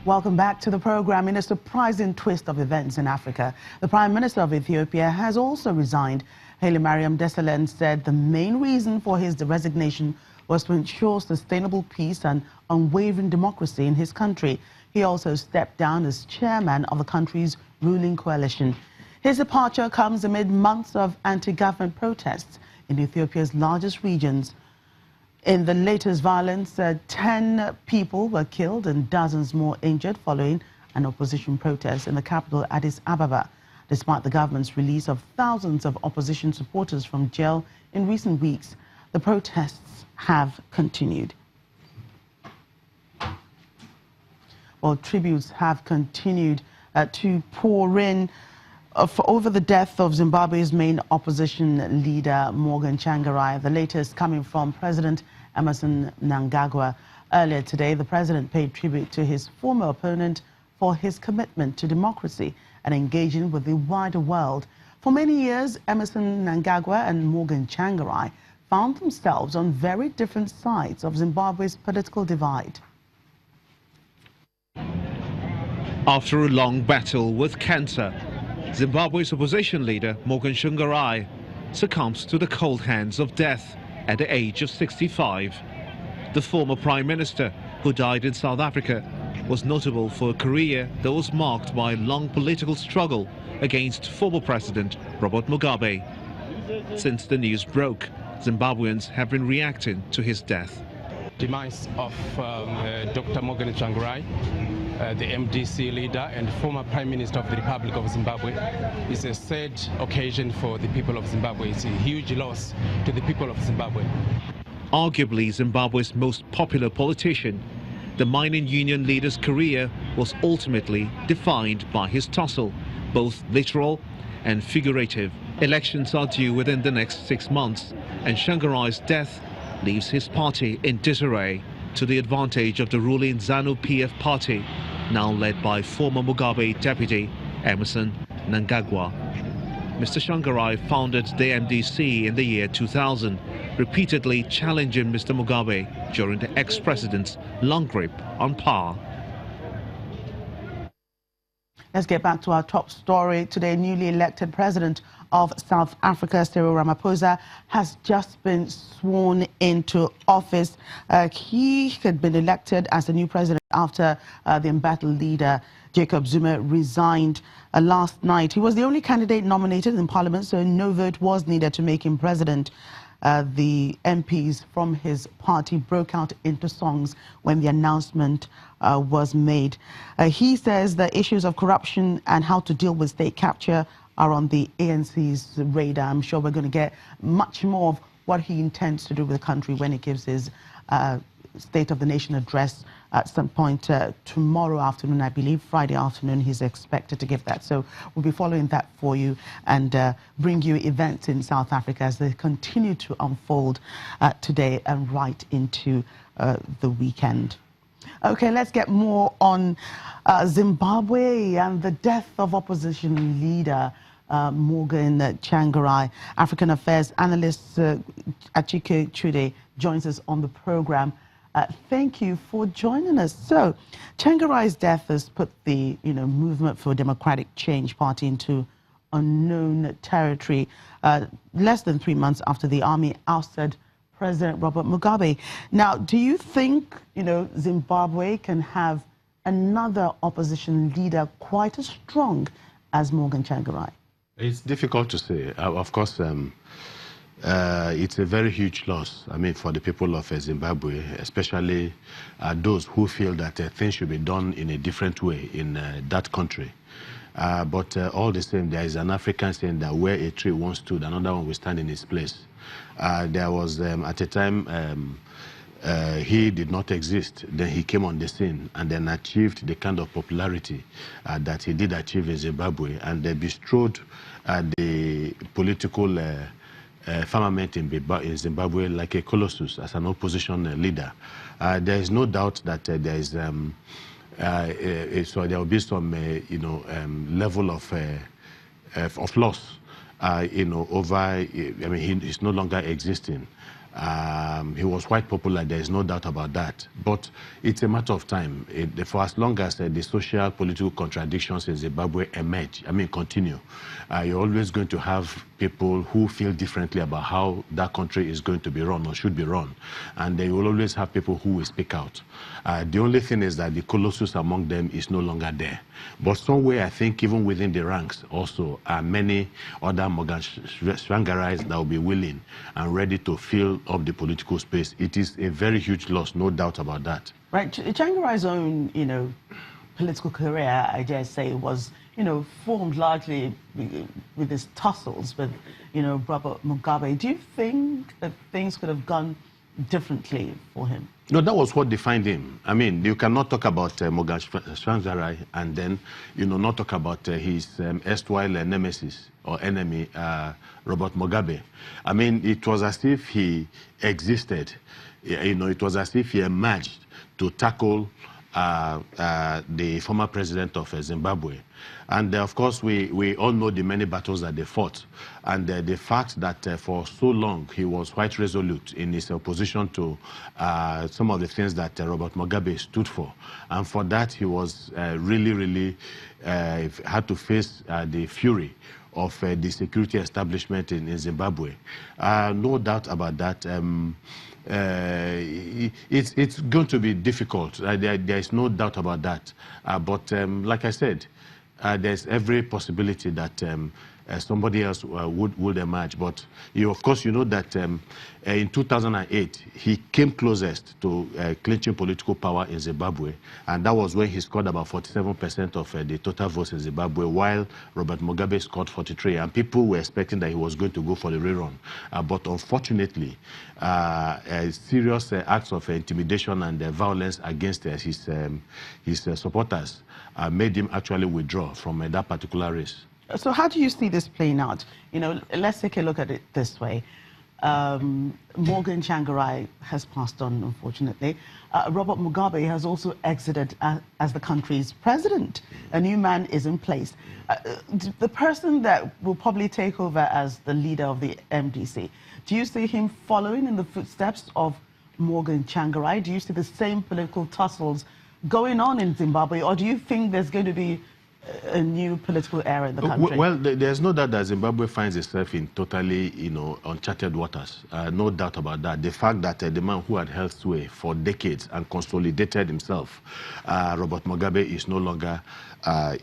Welcome back to the program. In a surprising twist of events in Africa, the Prime Minister of Ethiopia has also resigned. Haile Mariam Desalegn said the main reason for his resignation was to ensure sustainable peace and unwavering democracy in his country. He also stepped down as chairman of the country's ruling coalition. His departure comes amid months of anti-government protests in Ethiopia's largest regions. In the latest violence, 10 people were killed and dozens more injured following an opposition protest in the capital, Addis Ababa. Despite the government's release of thousands of opposition supporters from jail in recent weeks, the protests have continued. Well, tributes have continued to pour in over the death of Zimbabwe's main opposition leader, Morgan Tsvangirai. The latest coming from President Emmerson Mnangagwa. Earlier today, the president paid tribute to his former opponent for his commitment to democracy and engaging with the wider world. For many years, Emmerson Mnangagwa and Morgan Tsvangirai found themselves on very different sides of Zimbabwe's political divide. After a long battle with cancer, Zimbabwe's opposition leader, Morgan Tsvangirai, succumbs to the cold hands of death at the age of 65. The former Prime Minister, who died in South Africa, was notable for a career that was marked by a long political struggle against former President Robert Mugabe. Since the news broke, Zimbabweans have been reacting to his death. Demise of Dr. Morgan Tsvangirai, the MDC leader and former Prime Minister of the Republic of Zimbabwe, is a sad occasion for the people of Zimbabwe. It's a huge loss to the people of Zimbabwe. Arguably Zimbabwe's most popular politician, the mining union leader's career was ultimately defined by his tussle, both literal and figurative. Elections are due within the next 6 months, and Tsvangirai's death leaves his party in disarray to the advantage of the ruling ZANU-PF party, now led by former Mugabe deputy Emmerson Mnangagwa. Mr. Tsvangirai founded the MDC in the year 2000, repeatedly challenging Mr. Mugabe during the ex-president's long grip on power. Let's get back to our top story. Today, newly elected president of South Africa, Cyril Ramaphosa, has just been sworn into office. He had been elected as the new president after the embattled leader, Jacob Zuma, resigned last night. He was the only candidate nominated in parliament, so no vote was needed to make him president. The MPs from his party broke out into songs when the announcement was made. He says the issues of corruption and how to deal with state capture are on the ANC's radar. I'm sure we're going to get much more of what he intends to do with the country when he gives his State of the Nation address at some point tomorrow afternoon. I believe Friday afternoon he's expected to give that. So we'll be following that for you and bring you events in South Africa as they continue to unfold today and right into the weekend. Okay, let's get more on Zimbabwe and the death of opposition leader Morgan Tsvangirai. African affairs analyst Achike Chude joins us on the program. Thank you for joining us. So, Tsvangirai's death has put the Movement for Democratic Change party into unknown territory. Less than 3 months after the army ousted President Robert Mugabe. Now, do you think Zimbabwe can have another opposition leader quite as strong as Morgan Tsvangirai? It's difficult to say. Of course, it's a very huge loss, for the people of Zimbabwe, especially those who feel that things should be done in a different way in that country. But all the same, there is an African saying that where a tree once stood, another one will stand in its place. There was, at a time, he did not exist. Then he came on the scene and then achieved the kind of popularity that he did achieve in Zimbabwe, and they bestrode the political firmament in Zimbabwe like a colossus as an opposition leader. There is no doubt that there is so there will be some level of loss over. He is no longer existing. He was quite popular, there is no doubt about that. But it's a matter of time. For as long as the social, political contradictions in Zimbabwe continue, you're always going to have people who feel differently about how that country is going to be run or should be run. And they will always have people who will speak out. The only thing is that the colossus among them is no longer there. But somewhere, I think, even within the ranks also are many other Tsvangirais that will be willing and ready to fill up the political space. It is a very huge loss, no doubt about that. Right. Tsvangirai's own, political career, I dare say, was, formed largely with his tussles with, Robert Mugabe. Do you think that things could have gone differently for him? No, that was what defined him. I mean, you cannot talk about Tsvangirai and then, not talk about his erstwhile nemesis or enemy, Robert Mugabe. I mean, it was as if he existed. It was as if he emerged to tackle the former president of Zimbabwe. And of course, we all know the many battles that they fought. And the fact that for so long he was quite resolute in his opposition to some of the things that Robert Mugabe stood for. And for that, he was really had to face the fury of the security establishment in Zimbabwe. No doubt about that. It's going to be difficult. There is no doubt about that. But like I said, there's every possibility that somebody else would emerge. But of course, you know that in 2008, he came closest to clinching political power in Zimbabwe. And that was when he scored about 47% of the total votes in Zimbabwe, while Robert Mugabe scored 43%. And people were expecting that he was going to go for the rerun. But unfortunately, serious acts of intimidation and violence against his supporters made him actually withdraw from that particular race. So how do you see this playing out? Let's take a look at it this way. Morgan Tsvangirai has passed on, unfortunately. Robert Mugabe has also exited as the country's president. A new man is in place. The person that will probably take over as the leader of the MDC, do you see him following in the footsteps of Morgan Tsvangirai? Do you see the same political tussles going on in Zimbabwe, or do you think there's going to be a new political era in the country? Well, there's no doubt that Zimbabwe finds itself in totally, uncharted waters. No doubt about that. The fact that the man who had held sway for decades and consolidated himself, Robert Mugabe, is no longer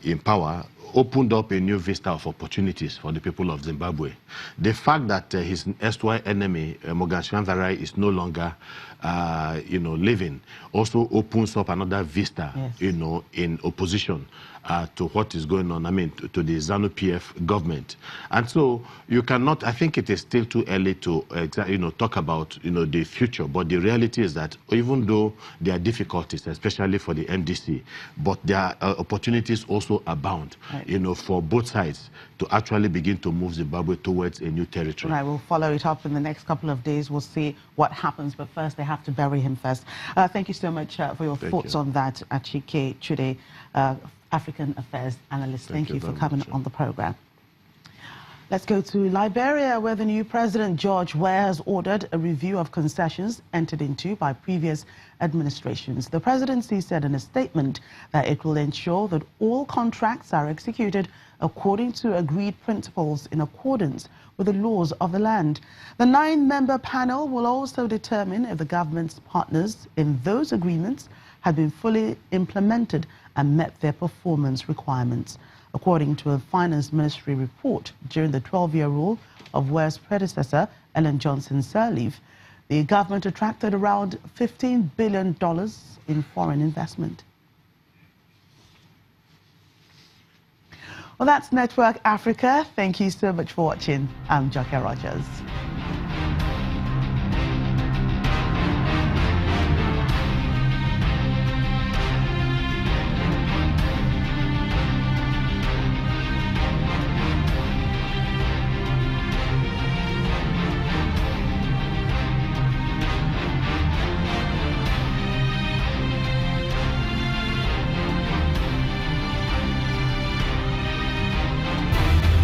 in power, opened up a new vista of opportunities for the people of Zimbabwe. The fact that his erstwhile enemy, Morgan Tsvangirai, is no longer, living, also opens up another vista, yes, in opposition to what is going on, to the ZANU-PF government. And so you cannot, I think it is still too early to, talk about, the future. But the reality is that even though there are difficulties, especially for the MDC, but there are opportunities also abound, right, for both sides to actually begin to move Zimbabwe towards a new territory. Right, we'll follow it up in the next couple of days. We'll see what happens, but first they have to bury him first. Thank you so much for your thoughts on that, Achike Chude, African Affairs Analyst. Thank you for coming on the program. Let's go to Liberia, where the new President George Weah has ordered a review of concessions entered into by previous administrations. The presidency said in a statement that it will ensure that all contracts are executed according to agreed principles in accordance with the laws of the land. The 9-member panel will also determine if the government's partners in those agreements have been fully implemented and met their performance requirements. According to a Finance Ministry report, during the 12-year rule of Weah's predecessor, Ellen Johnson Sirleaf, the government attracted around $15 billion in foreign investment. Well, that's Network Africa. Thank you so much for watching. I'm Joke Rogers.